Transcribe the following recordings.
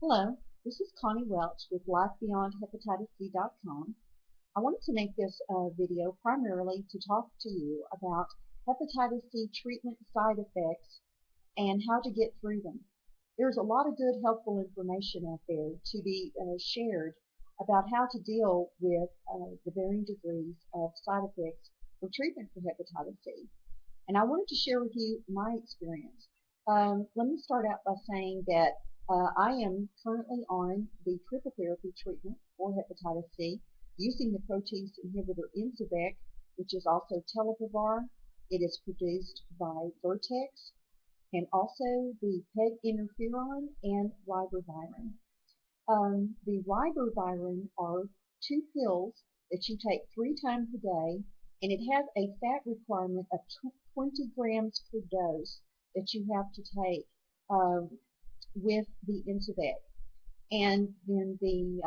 Hello, this is Connie Welch with LifeBeyondHepatitisC.com. I wanted to make this video primarily to talk to you about hepatitis C treatment side effects and how to get through them. There's a lot of good, helpful information out there to be shared about how to deal with the varying degrees of side effects for treatment for hepatitis C. And I wanted to share with you my experience. Let me start out by saying that I am currently on the triple therapy treatment for hepatitis C using the protease inhibitor Incivek, which is also telaprivir. It is produced by Vertex, and also the PEG interferon and ribavirin. The ribavirin are two pills that you take 3 times a day, and it has a fat requirement of 20 grams per dose that you have to take with the Incivek. And then the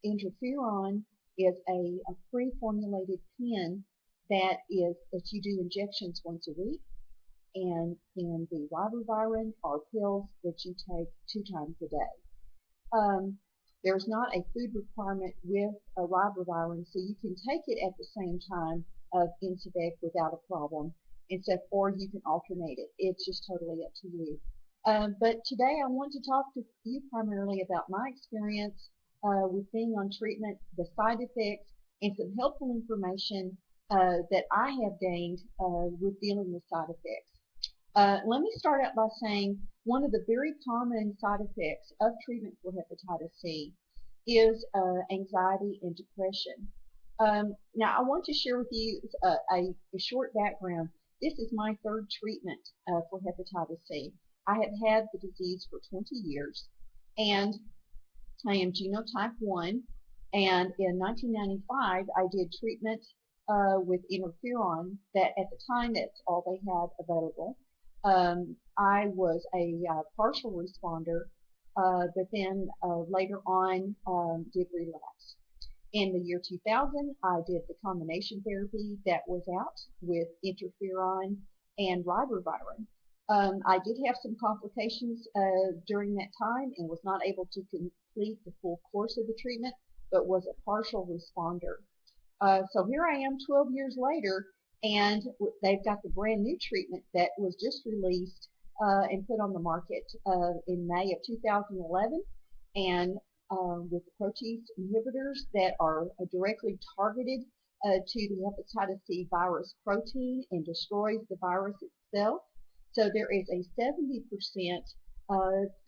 interferon is a pre-formulated pen that you do injections once a week, and then the ribavirin are pills that you take 2 times a day. There's not a food requirement with a ribavirin, so you can take it at the same time of Incivek without a problem, or you can alternate it. It's just totally up to you. But today I want to talk to you primarily about my experience with being on treatment, the side effects, and some helpful information that I have gained with dealing with side effects. Let me start out by saying one of the very common side effects of treatment for hepatitis C is anxiety and depression. Now, I want to share with you a short background. This is my third treatment for hepatitis C. I have had the disease for 20 years, and I am genotype 1. And in 1995, I did treatment with interferon. That at the time, that's all they had available. I was a partial responder, but then later on did relapse. In the year 2000, I did the combination therapy that was out with interferon and ribavirin. I did have some complications during that time and was not able to complete the full course of the treatment, but was a partial responder. So here I am 12 years later, and they've got the brand new treatment that was just released and put on the market in May of 2011, and with the protease inhibitors that are directly targeted to the hepatitis C virus protein and destroys the virus itself. So there is a 70%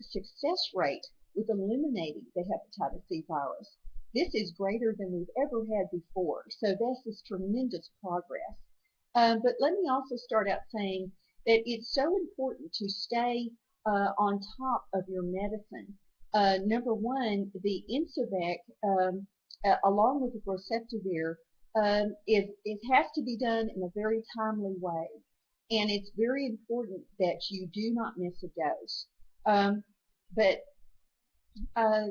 success rate with eliminating the hepatitis C virus. This is greater than we've ever had before, so this is tremendous progress. But let me also start out saying that it's so important to stay on top of your medicine. Number one, the Incivek, along with the Ribavirin, it has to be done in a very timely way, and it's very important that you do not miss a dose. But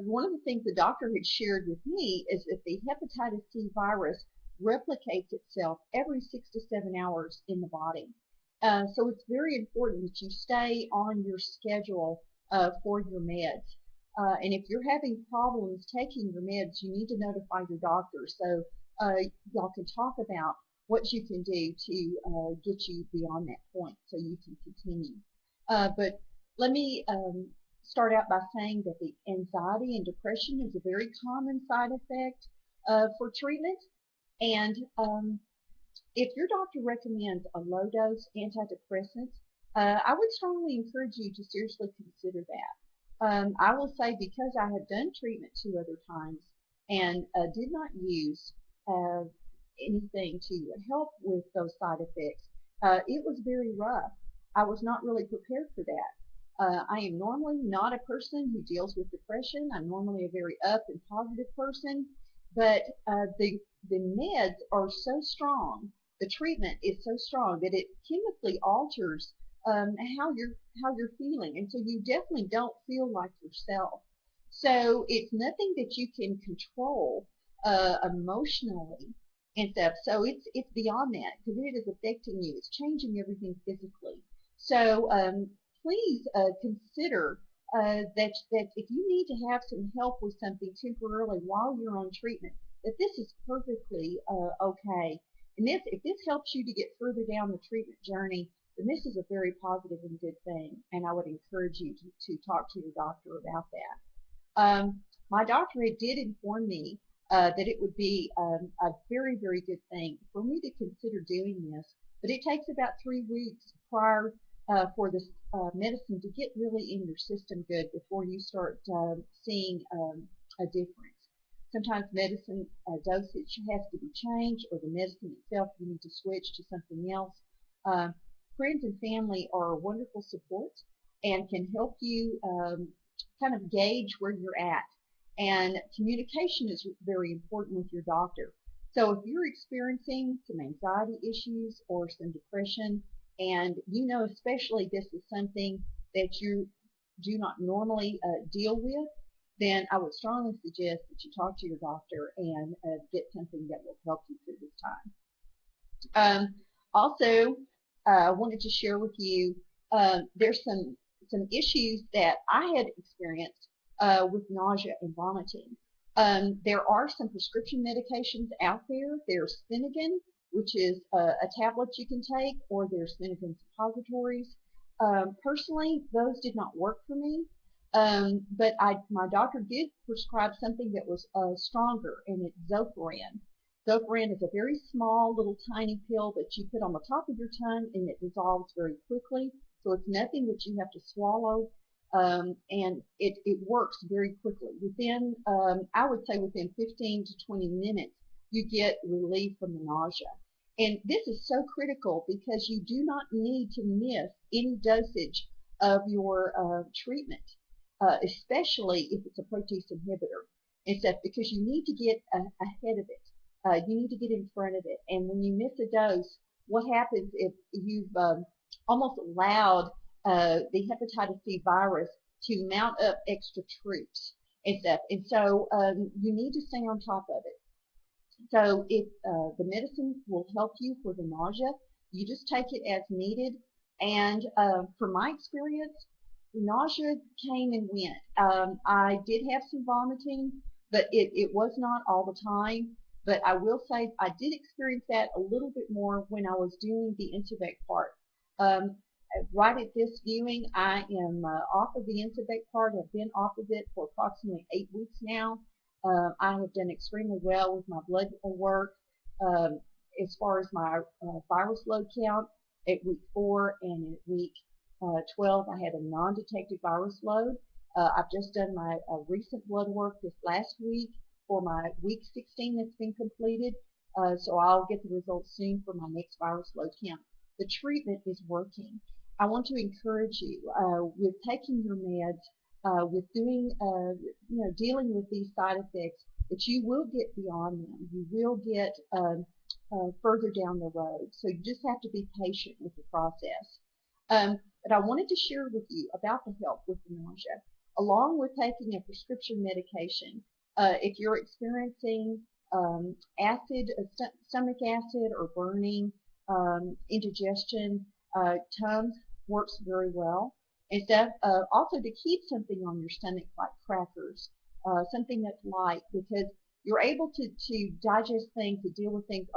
one of the things the doctor had shared with me is that the hepatitis C virus replicates itself every 6 to 7 hours in the body. So it's very important that you stay on your schedule for your meds. And if you're having problems taking your meds, you need to notify your doctor so y'all can talk about what you can do to get you beyond that point so you can continue. But let me start out by saying that the anxiety and depression is a very common side effect for treatment. And if your doctor recommends a low-dose antidepressant, I would strongly encourage you to seriously consider that. I will say, because I have done treatment 2 other times and did not use anything to help with those side effects, it was very rough. I was not really prepared for that. I am normally not a person who deals with depression. I'm normally a very up and positive person, but the meds are so strong, the treatment is so strong that it chemically alters how you're feeling, and so you definitely don't feel like yourself. So it's nothing that you can control emotionally and stuff. So it's beyond that, because it is affecting you. It's changing everything physically. So please consider that if you need to have some help with something temporarily while you're on treatment, that this is perfectly okay. And if this helps you to get further down the treatment journey, then this is a very positive and good thing. And I would encourage you to talk to your doctor about that. My doctor did inform me that it would be a very, very good thing for me to consider doing this, but it takes about 3 weeks prior for this medicine to get really in your system good before you start seeing a difference. Sometimes medicine dosage has to be changed, or the medicine itself you need to switch to something else. Uh, Friends and family are wonderful support and can help you kind of gauge where you're at. And communication is very important with your doctor. So if you're experiencing some anxiety issues or some depression, and you know especially this is something that you do not normally deal with, then I would strongly suggest that you talk to your doctor and get something that will help you through this time. Also, I wanted to share with you there's some issues that I had experienced with nausea and vomiting. There are some prescription medications out there. There's Finnegan, which is a tablet you can take, or there's Finnegan suppositories. Personally, those did not work for me, but my doctor did prescribe something that was stronger, and it's Zofran. Zofran is a very small, little tiny pill that you put on the top of your tongue, and it dissolves very quickly. So it's nothing that you have to swallow, and it works very quickly. Within, I would say within 15 to 20 minutes, you get relief from the nausea. And this is so critical because you do not need to miss any dosage of your treatment, especially if it's a protease inhibitor and stuff, because you need to get ahead of it. You need to get in front of it. And when you miss a dose, what happens if you've almost allowed the hepatitis C virus to mount up extra troops and stuff? And so you need to stay on top of it. So if the medicine will help you for the nausea, you just take it as needed. And from my experience, nausea came and went. I did have some vomiting, but it was not all the time. But I will say I did experience that a little bit more when I was doing the Incivek part. Um, right at this viewing, I am off of the Incivek part. I've been off of it for approximately 8 weeks now. I have done extremely well with my blood work. Um, as far as my virus load count, at week 4 and at week 12, I had a non-detected virus load. I've just done my recent blood work this last week for my week 16 that's been completed. So I'll get the results soon for my next virus load count. The treatment is working. I want to encourage you with taking your meds, with doing, dealing with these side effects, that you will get beyond them. You will get further down the road. So you just have to be patient with the process. But I wanted to share with you about the help with the nausea, along with taking a prescription medication. If you're experiencing acid, stomach acid, or burning, indigestion, Tums works very well. And stuff. Also to keep something on your stomach like crackers, something that's light, because you're able to digest things, to deal with things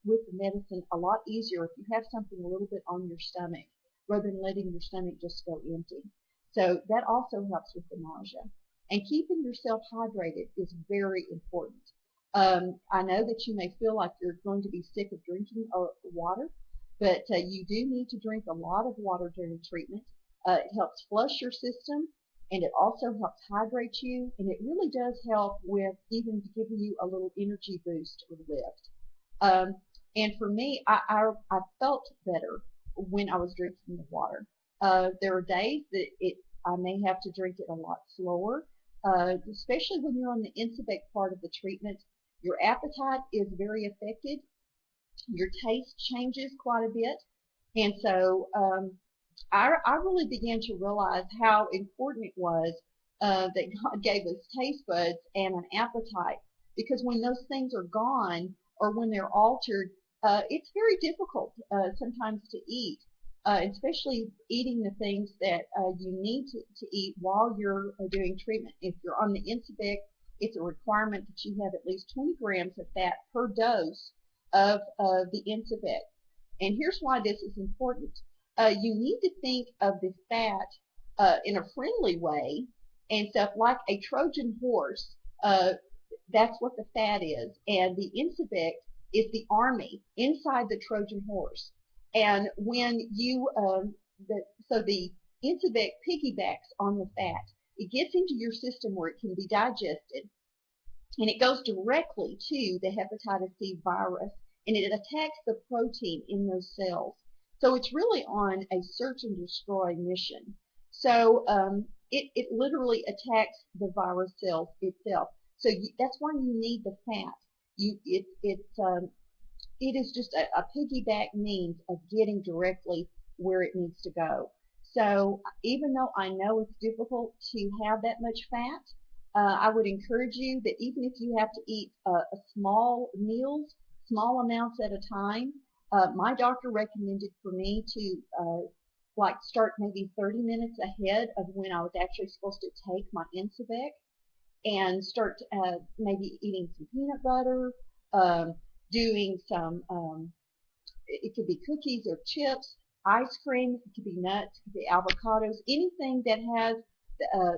with the medicine a lot easier if you have something a little bit on your stomach rather than letting your stomach just go empty. So that also helps with the nausea. And keeping yourself hydrated is very important. I know that you may feel like you're going to be sick of drinking water, but you do need to drink a lot of water during treatment. It helps flush your system, and it also helps hydrate you, and it really does help with even giving you a little energy boost or lift. And for me, I felt better when I was drinking the water. There are days that I may have to drink it a lot slower, especially when you're on the Incivek part of the treatment. Your appetite is very affected. Your taste changes quite a bit. And so I really began to realize how important it was that God gave us taste buds and an appetite, because when those things are gone or when they're altered, it's very difficult sometimes to eat. especially eating the things that you need to eat while you're doing treatment. If you're on the Incivek, it's a requirement that you have at least 20 grams of fat per dose of the Incivek. And here's why this is important. You need to think of the fat in a friendly way, and stuff like a Trojan horse. That's what the fat is, and the Incivek is the army inside the Trojan horse. And when you so the Incivek piggybacks on the fat, it gets into your system where it can be digested, and it goes directly to the hepatitis C virus, and it attacks the protein in those cells. So it's really on a search and destroy mission. So it literally attacks the virus cells itself. So that's why you need the fat. It is just a piggyback means of getting directly where it needs to go. So even though I know it's difficult to have that much fat, I would encourage you that even if you have to eat a small meals, small amounts at a time, my doctor recommended for me to like start maybe 30 minutes ahead of when I was actually supposed to take my Incivek, and start maybe eating some peanut butter, doing some, it could be cookies or chips, ice cream, it could be nuts, it could be avocados, anything that has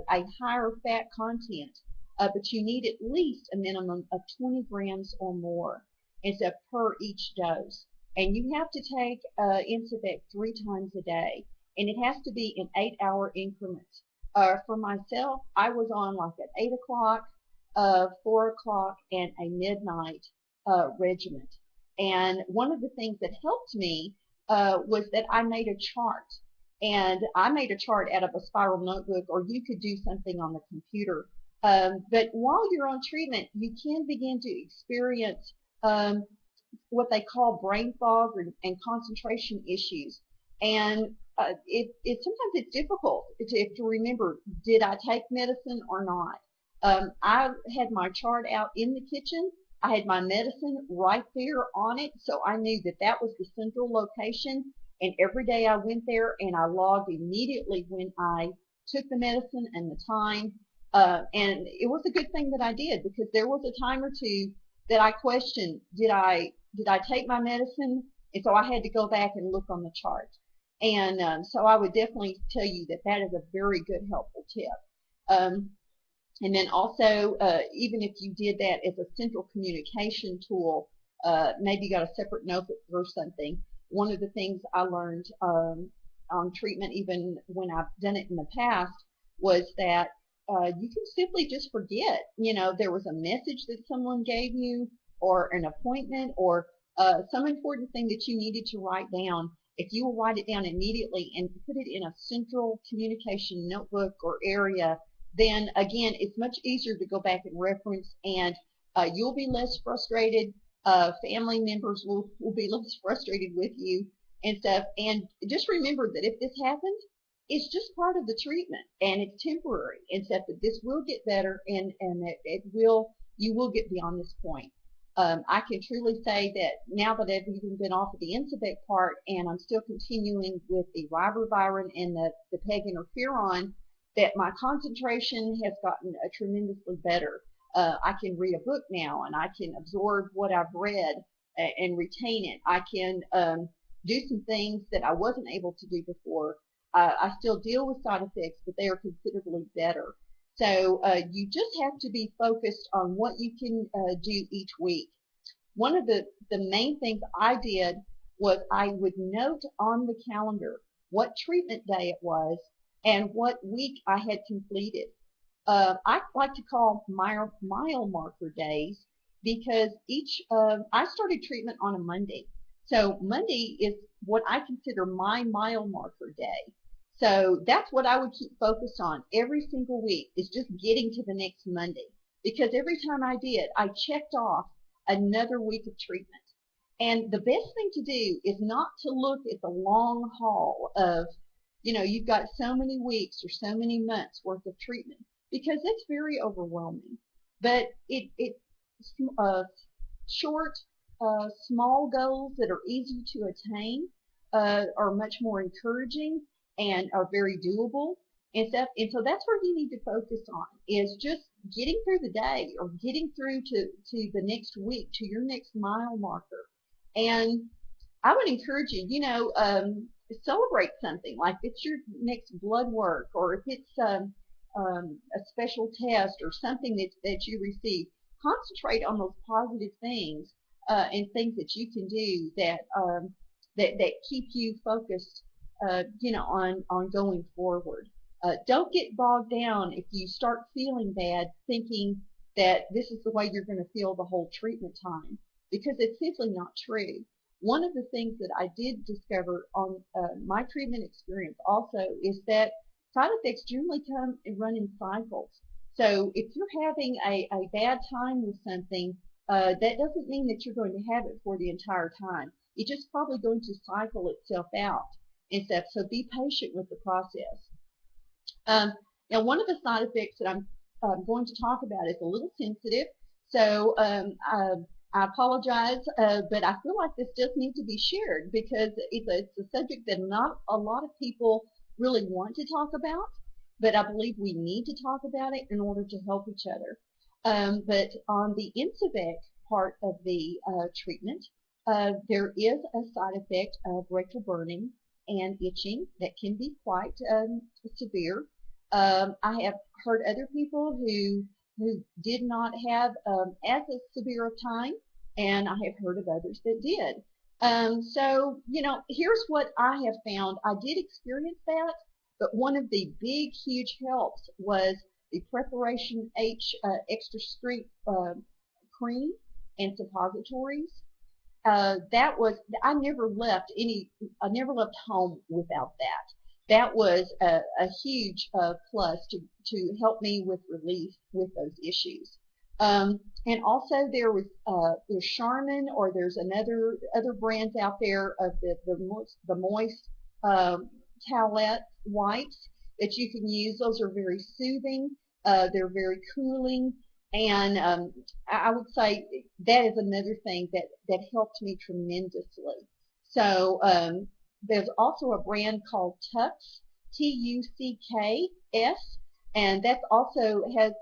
a higher fat content. But you need at least a minimum of 20 grams or more instead per each dose. And you have to take Incivek 3 times a day, and it has to be in 8-hour increments. For myself, I was on like at 8 o'clock, 4 o'clock, and a midnight regiment. And one of the things that helped me was that I made a chart. And I made a chart out of a spiral notebook, or you could do something on the computer. But while you're on treatment, you can begin to experience what they call brain fog and concentration issues. And sometimes it's difficult to remember, did I take medicine or not? I had my chart out in the kitchen. I had my medicine right there on it, so I knew that that was the central location. And every day I went there and I logged immediately when I took the medicine and the time. And it was a good thing that I did, because there was a time or two that I questioned, did I take my medicine? And so I had to go back and look on the chart. And so I would definitely tell you that that is a very good, helpful tip. And then also, even if you did that as a central communication tool, maybe you got a separate notebook or something. One of the things I learned on treatment, even when I've done it in the past, was that you can simply just forget. You know, there was a message that someone gave you, or an appointment, or some important thing that you needed to write down. If you will write it down immediately and put it in a central communication notebook or area, then again, it's much easier to go back and reference, and you'll be less frustrated. Family members will be less frustrated with you and stuff. And just remember that if this happens, it's just part of the treatment, and it's temporary, and stuff, that this will get better, and that you will get beyond this point. I can truly say that now that I've even been off of the Incivek part, and I'm still continuing with the Ribavirin and the PEG interferon, that my concentration has gotten tremendously better. I can read a book now, and I can absorb what I've read and retain it. I can do some things that I wasn't able to do before. I still deal with side effects, but they are considerably better. So you just have to be focused on what you can do each week. One of the main things I did was I would note on the calendar what treatment day it was and what week I had completed. I like to call mile marker days, because I started treatment on a Monday. So Monday is what I consider my mile marker day. So that's what I would keep focused on every single week, is just getting to the next Monday. Because every time I did, I checked off another week of treatment. And the best thing to do is not to look at the long haul of, you've got so many weeks or so many months worth of treatment, because that's very overwhelming. But short, small goals that are easy to attain are much more encouraging and are very doable and stuff. And so that's where you need to focus on is just getting through the day or getting through to the next week, to your next mile marker. And I would encourage you, celebrate something like if it's your next blood work or if it's a special test or something that you receive. Concentrate on those positive things and things that you can do that keep you focused, on going forward. Don't get bogged down if you start feeling bad, thinking that this is the way you're going to feel the whole treatment time, because it's simply not true. One of the things that I did discover on my treatment experience also is that side effects generally come and run in cycles. So if you're having a bad time with something, that doesn't mean that you're going to have it for the entire time. It's just probably going to cycle itself out and stuff. So be patient with the process. Now, one of the side effects that I'm going to talk about is a little sensitive. So I apologize, but I feel like this does need to be shared because it's a subject that not a lot of people really want to talk about, but I believe we need to talk about it in order to help each other. But on the Incivek part of the treatment, there is a side effect of rectal burning and itching that can be quite severe. I have heard other people who did not have as a severe of time, and I have heard of others that did. So, here's what I have found. I did experience that, but one of the big, huge helps was the Preparation H extra strength cream and suppositories. That was, I never left home without that. That was a huge plus to help me with relief with those issues. And also there's Charmin, or there's other brands out there of the moist towelette wipes that you can use. Those are very soothing. They're very cooling. And I would say that is another thing that helped me tremendously. So there's also a brand called Tux, Tucks, and that also has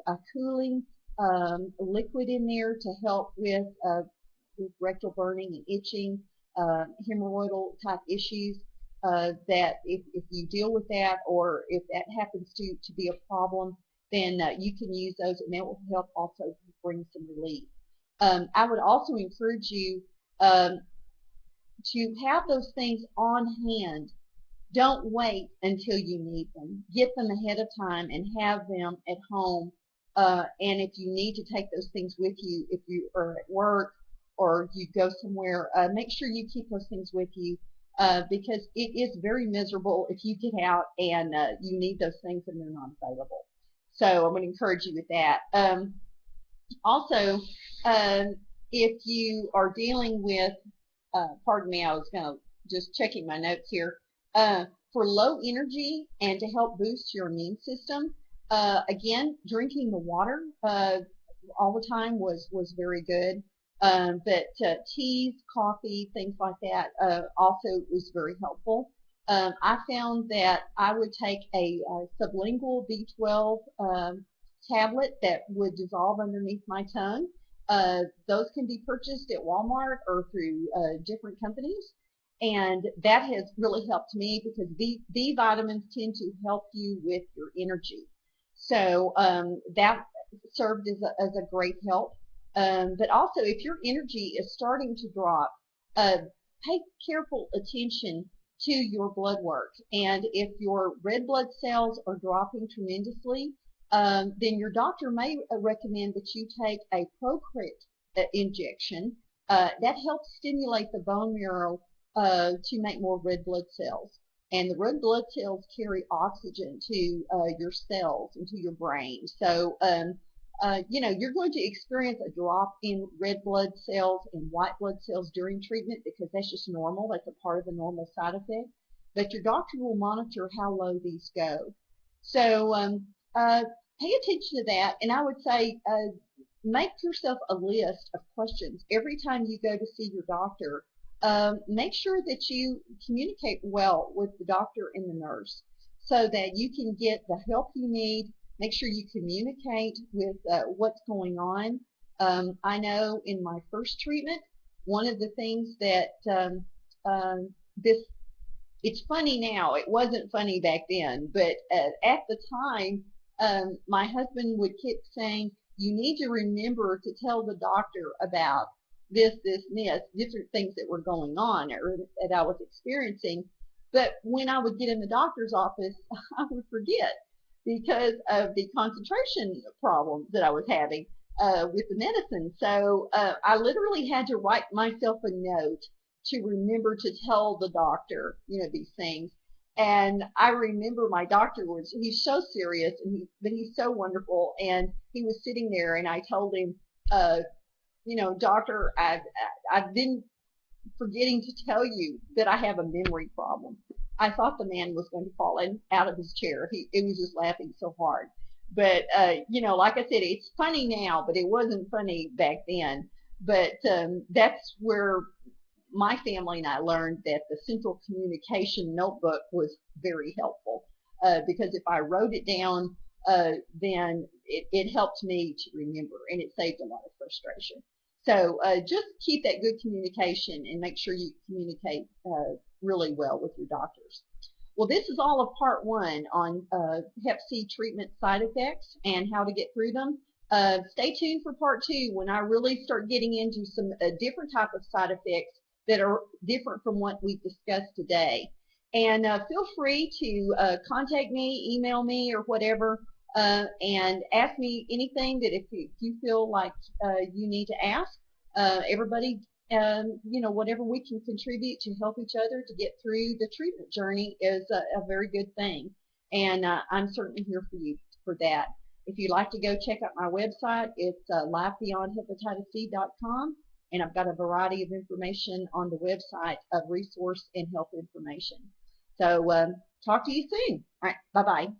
a cooling liquid in there to help with rectal burning and itching, hemorrhoidal type issues. That if you deal with that, or if that happens to be a problem, then you can use those, and that will help also bring some relief. I would also encourage you to have those things on hand. Don't wait until you need them. Get them ahead of time and have them at home. And if you need to take those things with you, if you are at work or you go somewhere, make sure you keep those things with you, because it is very miserable if you get out and you need those things and they're not available. So I'm going to encourage you with that. Also, if you are dealing with, pardon me, I was just checking my notes here. For low energy and to help boost your immune system, again, drinking the water all the time was very good. But teas, coffee, things like that also was very helpful. I found that I would take a sublingual B12 tablet that would dissolve underneath my tongue. Those can be purchased at Walmart or through different companies. And that has really helped me because B vitamins tend to help you with your energy. So that served as a great help. But also, if your energy is starting to drop, pay careful attention to your blood work. And if your red blood cells are dropping tremendously, then your doctor may recommend that you take a Procrit injection. That helps stimulate the bone marrow to make more red blood cells. And the red blood cells carry oxygen to your cells and to your brain. So, you're going to experience a drop in red blood cells and white blood cells during treatment because that's just normal. That's a part of the normal side effect. But your doctor will monitor how low these go. So pay attention to that. And I would say make yourself a list of questions. Every time you go to see your doctor, make sure that you communicate well with the doctor and the nurse so that you can get the help you need. Make sure you communicate with what's going on. I know in my first treatment, one of the things that this it's funny now. It wasn't funny back then, but at the time, my husband would keep saying, "You need to remember to tell the doctor about this, and this, different things that were going on or that I was experiencing." But when I would get in the doctor's office, I would forget because of the concentration problems that I was having with the medicine. So I literally had to write myself a note to remember to tell the doctor, these things. And I remember my doctor he's so serious, but he's so wonderful. And he was sitting there, and I told him, doctor, I've been forgetting to tell you that I have a memory problem. I thought the man was going to fall out of his chair. It was just laughing so hard. But, like I said, it's funny now, but it wasn't funny back then. But that's where my family and I learned that the central communication notebook was very helpful because if I wrote it down, then it helped me to remember, and it saved a lot of frustration. So just keep that good communication and make sure you communicate really well with your doctors. Well, this is all of part one on Hep C treatment side effects and how to get through them. Stay tuned for part two when I really start getting into some different type of side effects that are different from what we've discussed today. And feel free to contact me, email me, or whatever, and ask me anything that if you feel like you need to ask. Everybody, whatever we can contribute to help each other to get through the treatment journey is a very good thing. And I'm certainly here for you for that. If you'd like to go check out my website, it's lifebeyondhepatitis.com, and I've got a variety of information on the website of resource and health information. So talk to you soon. All right, bye-bye.